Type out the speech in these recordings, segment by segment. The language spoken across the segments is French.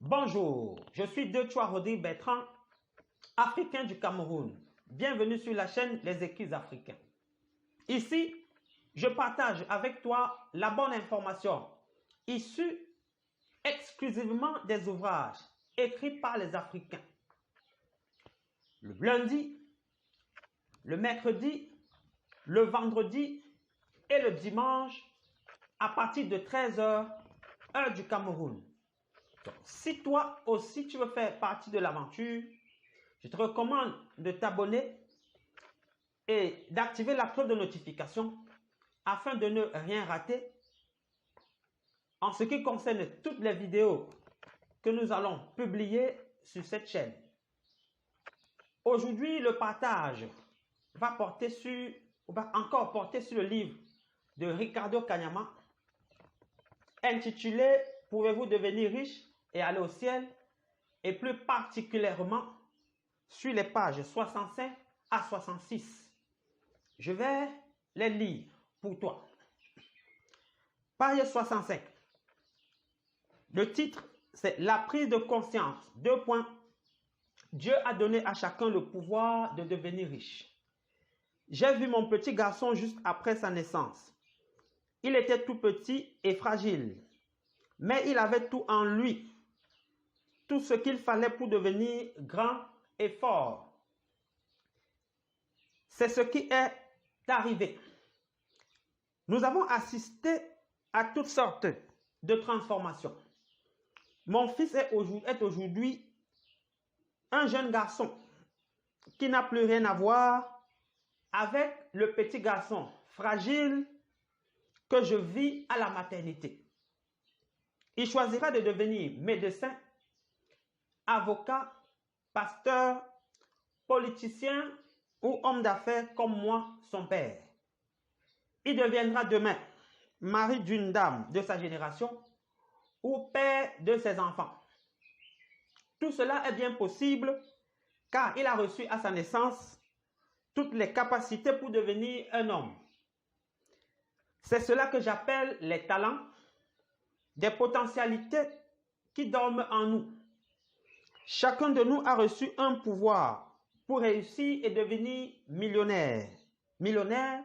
Bonjour, je suis Deutschois Rodrigue Bertrand, africain du Cameroun. Bienvenue sur la chaîne Les Écrits africains. Ici, je partage avec toi la bonne information issue exclusivement des ouvrages écrits par les Africains. Le lundi, le mercredi, le vendredi et le dimanche à partir de 13 h, heure du Cameroun. Donc, si toi aussi tu veux faire partie de l'aventure, je te recommande de t'abonner et d'activer la cloche de notification afin de ne rien rater en ce qui concerne toutes les vidéos que nous allons publier sur cette chaîne. Aujourd'hui, le partage va encore porter sur le livre de Ricardo Kanyama intitulé « Pouvez-vous devenir riche et aller au ciel ?» et plus particulièrement sur les pages 65 à 66. Je vais les lire pour toi. Page 65. Le titre, c'est « La prise de conscience ». 2 points. Dieu a donné à chacun le pouvoir de devenir riche. J'ai vu mon petit garçon juste après sa naissance. Il était tout petit et fragile, mais il avait tout en lui, tout ce qu'il fallait pour devenir grand et fort. C'est ce qui est arrivé. Nous avons assisté à toutes sortes de transformations. Mon fils est aujourd'hui un jeune garçon qui n'a plus rien à voir avec le petit garçon fragile que je vis à la maternité. Il choisira de devenir médecin, avocat, pasteur, politicien ou homme d'affaires comme moi, son père. Il deviendra demain mari d'une dame de sa génération ou père de ses enfants. Tout cela est bien possible car il a reçu à sa naissance toutes les capacités pour devenir un homme. C'est cela que j'appelle les talents, des potentialités qui dorment en nous. Chacun de nous a reçu un pouvoir pour réussir et devenir millionnaire. Millionnaire,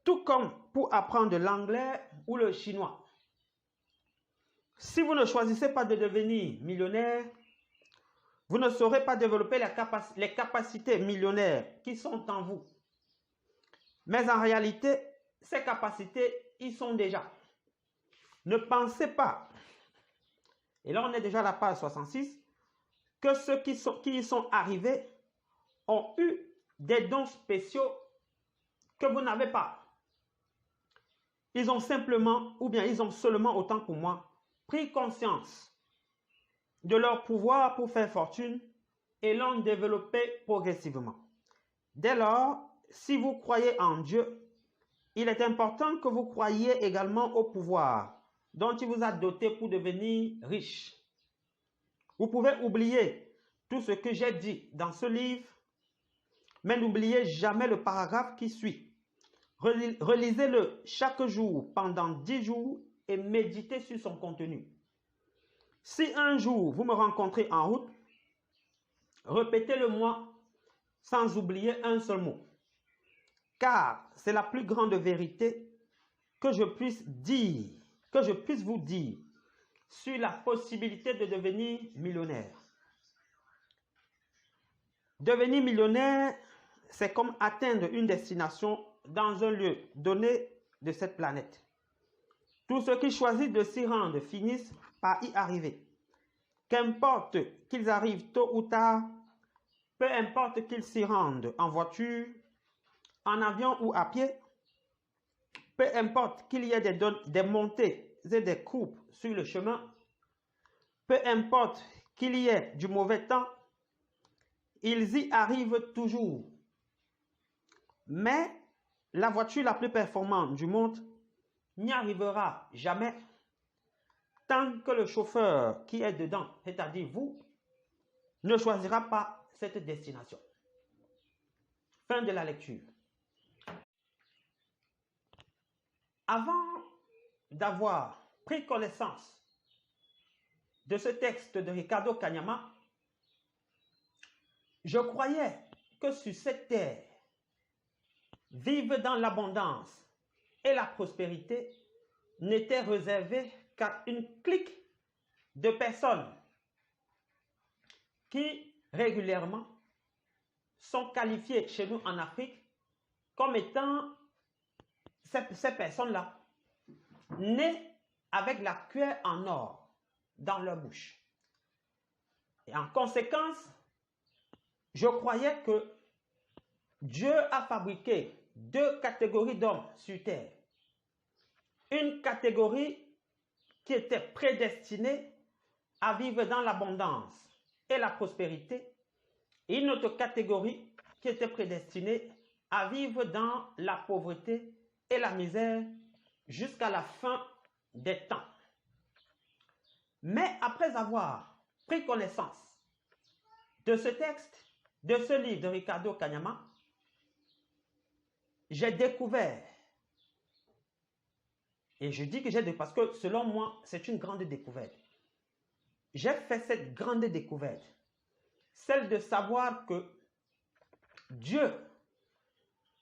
tout comme pour apprendre l'anglais ou le chinois. Si vous ne choisissez pas de devenir millionnaire, vous ne saurez pas développer les capacités millionnaires qui sont en vous. Mais en réalité, ces capacités, y sont déjà. Ne pensez pas, et là on est déjà à la page 66, que ceux qui y sont arrivés ont eu des dons spéciaux que vous n'avez pas. Ils ont simplement, ou bien ils ont seulement, autant pour moi, pris conscience de leur pouvoir pour faire fortune et l'ont développé progressivement. Dès lors, si vous croyez en Dieu, il est important que vous croyiez également au pouvoir dont il vous a doté pour devenir riche. Vous pouvez oublier tout ce que j'ai dit dans ce livre, mais n'oubliez jamais le paragraphe qui suit. Relisez-le chaque jour pendant 10 jours et méditez sur son contenu. Si un jour vous me rencontrez en route, répétez-le-moi sans oublier un seul mot. Car c'est la plus grande vérité que je puisse vous dire sur la possibilité de devenir millionnaire. Devenir millionnaire, c'est comme atteindre une destination dans un lieu donné de cette planète. Tous ceux qui choisissent de s'y rendre finissent par y arriver. Qu'importe qu'ils arrivent tôt ou tard, peu importe qu'ils s'y rendent en voiture, en avion ou à pied, peu importe qu'il y ait des montées et des coupes sur le chemin, peu importe qu'il y ait du mauvais temps, ils y arrivent toujours. Mais la voiture la plus performante du monde n'y arrivera jamais tant que le chauffeur qui est dedans, c'est-à-dire vous, ne choisira pas cette destination. Fin de la lecture. Avant d'avoir pris connaissance de ce texte de Ricardo Kanyama, je croyais que sur cette terre, vivre dans l'abondance et la prospérité n'était réservé qu'à une clique de personnes qui régulièrement sont qualifiées chez nous en Afrique comme étant ces personnes-là nées avec la cuillère en or dans leur bouche. Et en conséquence, je croyais que Dieu a fabriqué deux catégories d'hommes sur terre. Une catégorie qui était prédestinée à vivre dans l'abondance et la prospérité, et une autre catégorie qui était prédestinée à vivre dans la pauvreté et la misère jusqu'à la fin des temps. Mais après avoir pris connaissance de ce texte, de ce livre de Ricardo Kanyama, j'ai découvert, et je dis que j'ai découvert parce que selon moi, c'est une grande découverte. J'ai fait cette grande découverte, celle de savoir que Dieu,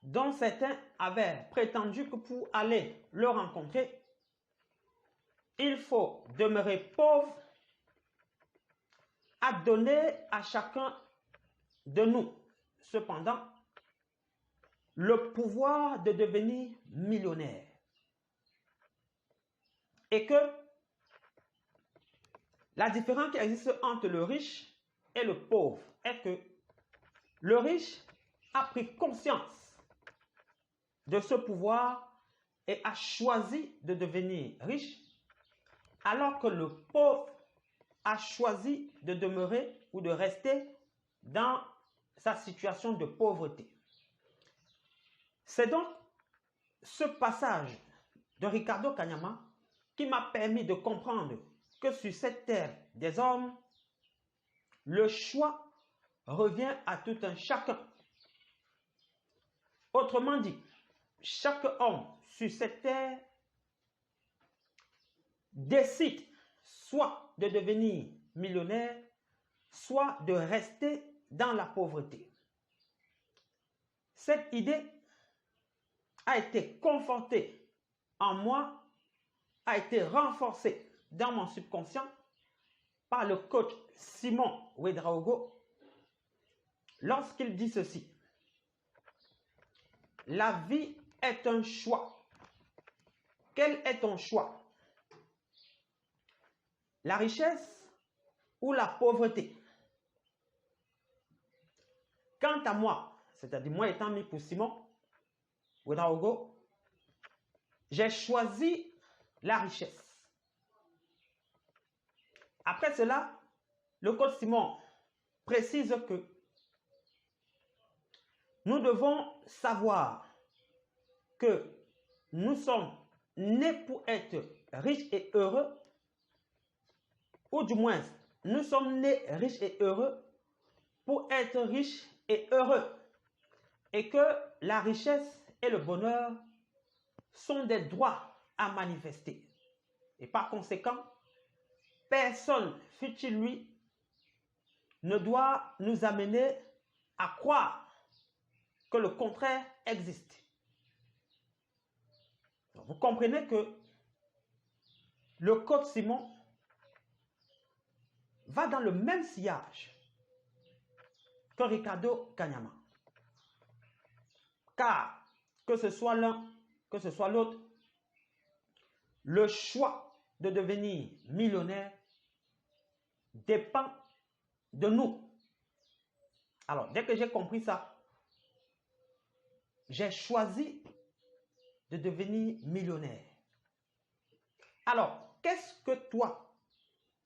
dont certains avaient prétendu que pour aller le rencontrer, il faut demeurer pauvre, a donné à chacun de nous, cependant, le pouvoir de devenir millionnaire. Et que la différence qui existe entre le riche et le pauvre est que le riche a pris conscience de ce pouvoir et a choisi de devenir riche, alors que le pauvre a choisi de demeurer ou de rester dans sa situation de pauvreté. C'est donc ce passage de Ricardo Kanyama qui m'a permis de comprendre que sur cette terre des hommes, le choix revient à tout un chacun. Autrement dit, chaque homme sur cette terre décide soit de devenir millionnaire, soit de rester dans la pauvreté. Cette idée a été confortée en moi, a été renforcée dans mon subconscient par le coach Simon Ouedraogo lorsqu'il dit ceci: la vie est un choix. Quel est ton choix? La richesse ou la pauvreté? Quant à moi, c'est-à-dire moi étant mis pour Simon Ouedraogo, j'ai choisi la richesse. Après cela, le coach Simon précise que nous devons savoir que nous sommes nés pour être riches et heureux, ou du moins, nous sommes nés riches et heureux pour être riches et heureux, et que la richesse et le bonheur sont des droits à manifester. Et par conséquent, personne, fût-il lui, ne doit nous amener à croire que le contraire existe. Donc, vous comprenez que le coach Simon va dans le même sillage que Ricardo Kanyama. Car, que ce soit l'un, que ce soit l'autre, le choix de devenir millionnaire dépend de nous. Alors, dès que j'ai compris ça, j'ai choisi de devenir millionnaire. Alors, qu'est-ce que toi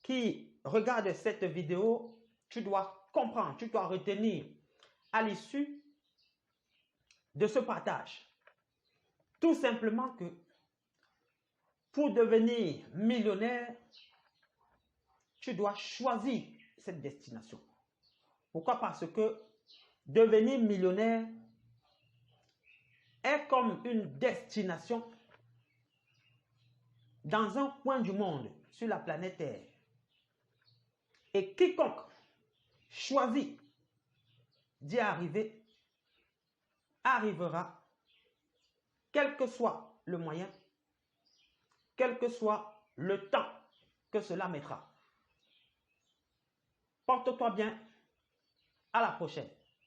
qui regardes cette vidéo, tu dois comprendre, tu dois retenir à l'issue de ce partage? Tout simplement que pour devenir millionnaire, tu dois choisir cette destination. Pourquoi? Parce que devenir millionnaire est comme une destination dans un coin du monde sur la planète Terre. Et quiconque choisit d'y arriver, arrivera, quel que soit le moyen, quel que soit le temps que cela mettra. Porte-toi bien, à la prochaine.